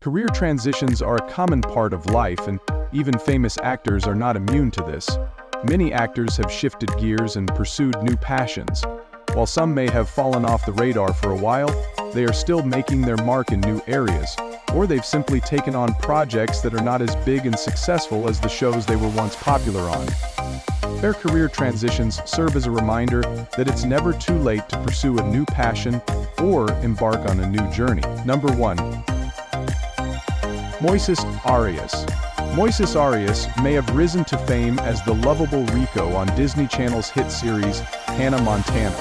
Career transitions are a common part of life, and even famous actors are not immune to this. Many actors have shifted gears and pursued new passions. While some may have fallen off the radar for a while, they are still making their mark in new areas, or they've simply taken on projects that are not as big and successful as the shows they were once popular on. Their career transitions serve as a reminder that it's never too late to pursue a new passion or embark on a new journey. Number 1. Moises Arias. Moises Arias may have risen to fame as the lovable Rico on Disney Channel's hit series Hannah Montana,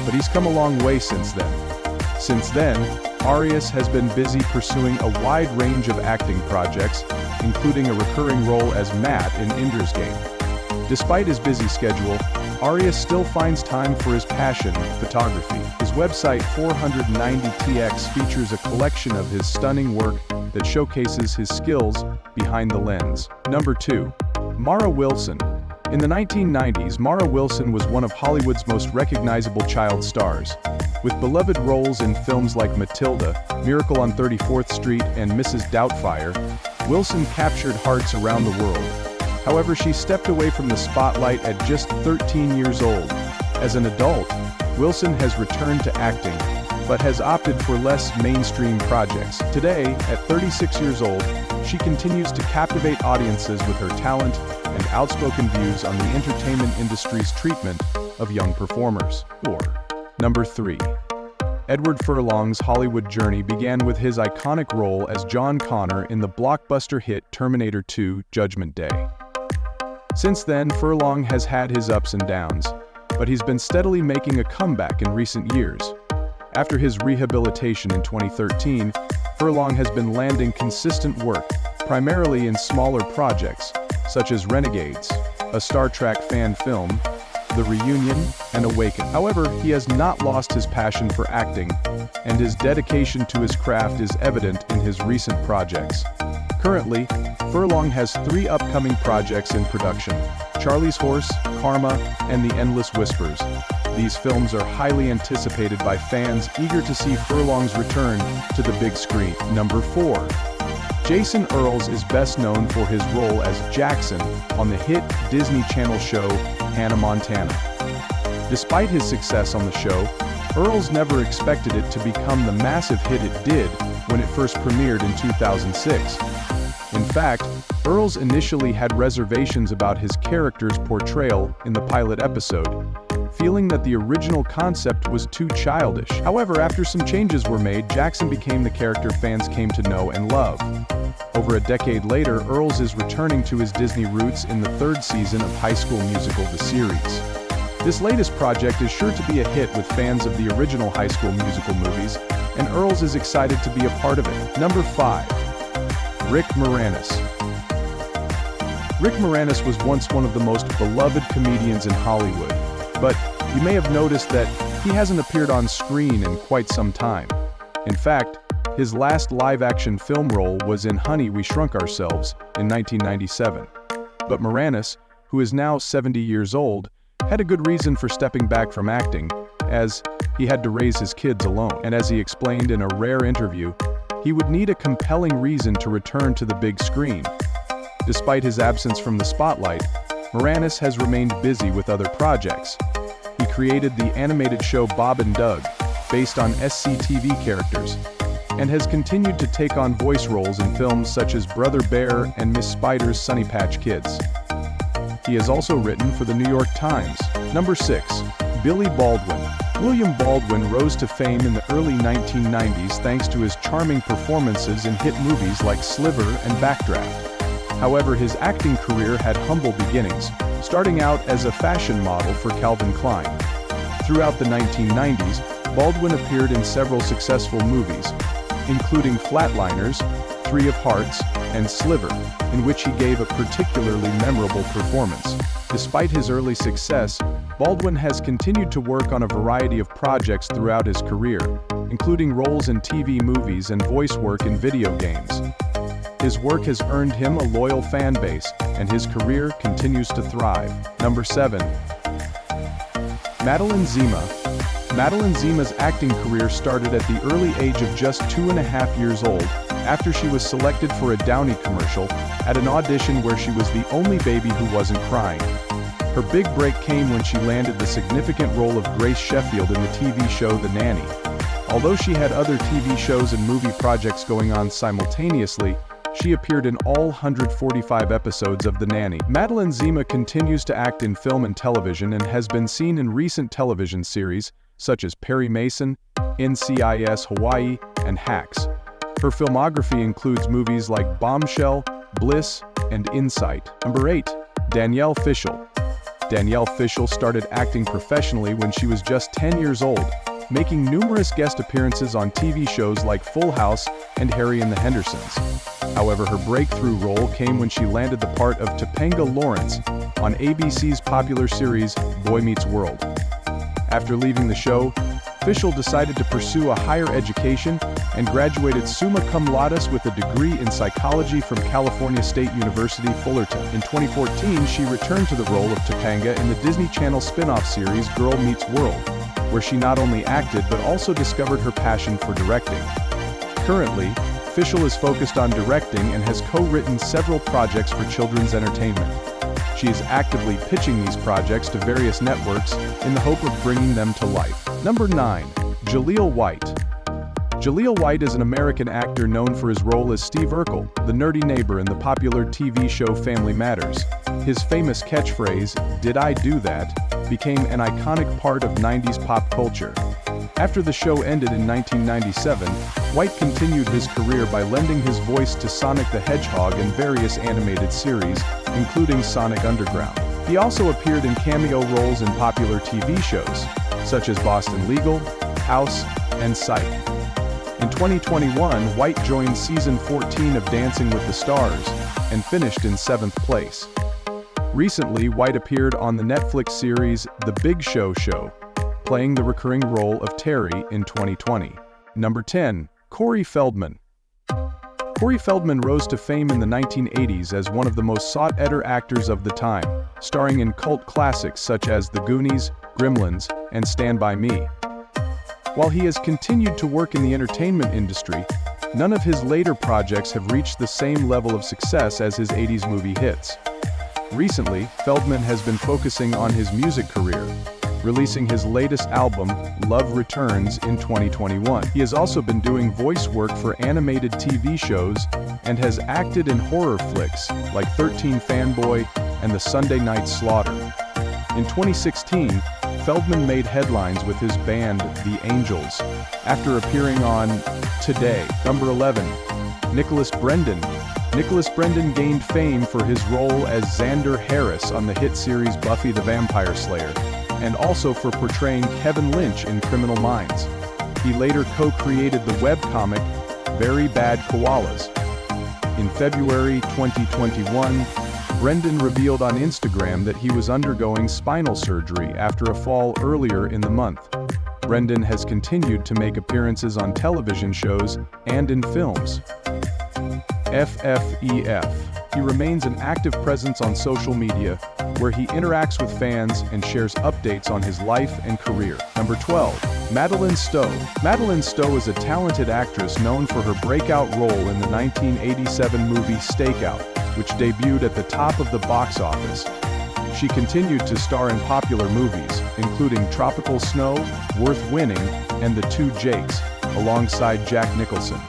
but he's come a long way since then. Since then, Arias has been busy pursuing a wide range of acting projects, including a recurring role as Matt in Ender's Game. Despite his busy schedule, Arias still finds time for his passion, photography. His website 490TX features a collection of his stunning work that showcases his skills behind the lens. Number 2. Mara Wilson. In the 1990s, Mara Wilson was one of Hollywood's most recognizable child stars. With beloved roles in films like Matilda, Miracle on 34th Street, and Mrs. Doubtfire, Wilson captured hearts around the world. However, she stepped away from the spotlight at just 13 years old. As an adult, Wilson has returned to acting, but has opted for less mainstream projects. Today, at 36 years old, she continues to captivate audiences with her talent and outspoken views on the entertainment industry's treatment of young performers. Number 3. Edward Furlong's Hollywood journey began with his iconic role as John Connor in the blockbuster hit Terminator 2: Judgment Day. Since then, Furlong has had his ups and downs, but he's been steadily making a comeback in recent years. After his rehabilitation in 2013, Furlong has been landing consistent work, primarily in smaller projects, such as Renegades, a Star Trek fan film, The Reunion, and Awaken. However, he has not lost his passion for acting, and his dedication to his craft is evident in his recent projects. Currently, Furlong has 3 upcoming projects in production: Charlie's Horse, Karma, and The Endless Whispers. These films are highly anticipated by fans eager to see Furlong's return to the big screen. Number 4. Jason Earles is best known for his role as Jackson on the hit Disney Channel show Hannah Montana. Despite his success on the show, Earles never expected it to become the massive hit it did when it first premiered in 2006. In fact, Earles initially had reservations about his character's portrayal in the pilot episode, feeling that the original concept was too childish. However, after some changes were made, Jackson became the character fans came to know and love. Over a decade later, Earles is returning to his Disney roots in the 3rd season of High School Musical: The Series. This latest project is sure to be a hit with fans of the original High School Musical movies, and Earles is excited to be a part of it. Number 5. Rick Moranis. Rick Moranis was once one of the most beloved comedians in Hollywood, but you may have noticed that he hasn't appeared on screen in quite some time. In fact, his last live-action film role was in Honey, We Shrunk Ourselves in 1997. But Moranis, who is now 70 years old, had a good reason for stepping back from acting, as he had to raise his kids alone. And as he explained in a rare interview, he would need a compelling reason to return to the big screen. Despite his absence from the spotlight, Moranis has remained busy with other projects. He created the animated show Bob and Doug, based on SCTV characters, and has continued to take on voice roles in films such as Brother Bear and Miss Spider's Sunny Patch Kids. He has also written for the New York Times. Number 6. Billy Baldwin. William Baldwin rose to fame in the early 1990s thanks to his charming performances in hit movies like Sliver and Backdraft. However, his acting career had humble beginnings, starting out as a fashion model for Calvin Klein. Throughout the 1990s, Baldwin appeared in several successful movies, including Flatliners, 3 of Hearts, and Sliver, in which he gave a particularly memorable performance. Despite his early success, Baldwin has continued to work on a variety of projects throughout his career, including roles in TV movies and voice work in video games. His work has earned him a loyal fan base, and his career continues to thrive. Number 7. Madeline Zima. Madeline Zima's acting career started at the early age of just 2.5 years old, after she was selected for a Downy commercial at an audition where she was the only baby who wasn't crying. Her big break came when she landed the significant role of Grace Sheffield in the TV show The Nanny. Although she had other TV shows and movie projects going on simultaneously, she appeared in all 145 episodes of The Nanny. Madeline Zima continues to act in film and television and has been seen in recent television series such as Perry Mason, NCIS Hawaii, and Hacks. Her filmography includes movies like Bombshell, Bliss, and Insight. Number 8. Danielle Fishel. Danielle Fishel started acting professionally when she was just 10 years old, making numerous guest appearances on TV shows like Full House and Harry and the Hendersons. However, her breakthrough role came when she landed the part of Topanga Lawrence on ABC's popular series Boy Meets World. After leaving the show, Fishel decided to pursue a higher education and graduated summa cum laude with a degree in psychology from California State University, Fullerton. In 2014, she returned to the role of Topanga in the Disney Channel spin-off series Girl Meets World, where she not only acted but also discovered her passion for directing. Currently, Fishel is focused on directing and has co-written several projects for children's entertainment. She is actively pitching these projects to various networks in the hope of bringing them to life. Number 9. Jaleel White. Jaleel White is an American actor known for his role as Steve Urkel, the nerdy neighbor in the popular TV show Family Matters. His famous catchphrase, "Did I do that?" became an iconic part of 90s pop culture. After the show ended in 1997, White continued his career by lending his voice to Sonic the Hedgehog in various animated series, including Sonic Underground. He also appeared in cameo roles in popular TV shows, such as Boston Legal, House, and Psych. In 2021, White joined season 14 of Dancing with the Stars and finished in 7th place. Recently, White appeared on the Netflix series The Big Show Show, playing the recurring role of Terry in 2020. Number 10. Corey Feldman. Corey Feldman rose to fame in the 1980s as one of the most sought-after actors of the time, starring in cult classics such as The Goonies, Gremlins, and Stand By Me. While he has continued to work in the entertainment industry, none of his later projects have reached the same level of success as his 80s movie hits. Recently, Feldman has been focusing on his music career, releasing his latest album, Love Returns, in 2021. He has also been doing voice work for animated TV shows and has acted in horror flicks like 13 Fanboy and The Sunday Night Slaughter. In 2016, Feldman made headlines with his band, The Angels, after appearing on Today. Number 11. Nicholas Brendon. Nicholas Brendon gained fame for his role as Xander Harris on the hit series Buffy the Vampire Slayer, and also for portraying Kevin Lynch in Criminal Minds. He later co-created the webcomic Very Bad Koalas. In February 2021, Brendon revealed on Instagram that he was undergoing spinal surgery after a fall earlier in the month. Brendon has continued to make appearances on television shows and in films. FFEF. He remains an active presence on social media, where he interacts with fans and shares updates on his life and career. Number 12. Madeleine Stowe. Madeleine Stowe is a talented actress known for her breakout role in the 1987 movie Stakeout, which debuted at the top of the box office. She continued to star in popular movies, including Tropical Snow, Worth Winning, and The Two Jakes, alongside Jack Nicholson.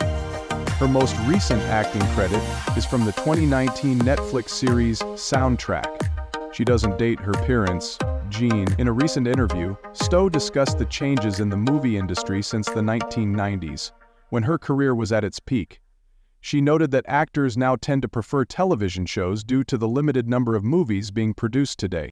Her most recent acting credit is from the 2019 Netflix series Soundtrack. She doesn't date her parents, Gene. In a recent interview, Stowe discussed the changes in the movie industry since the 1990s, when her career was at its peak. She noted that actors now tend to prefer television shows due to the limited number of movies being produced today.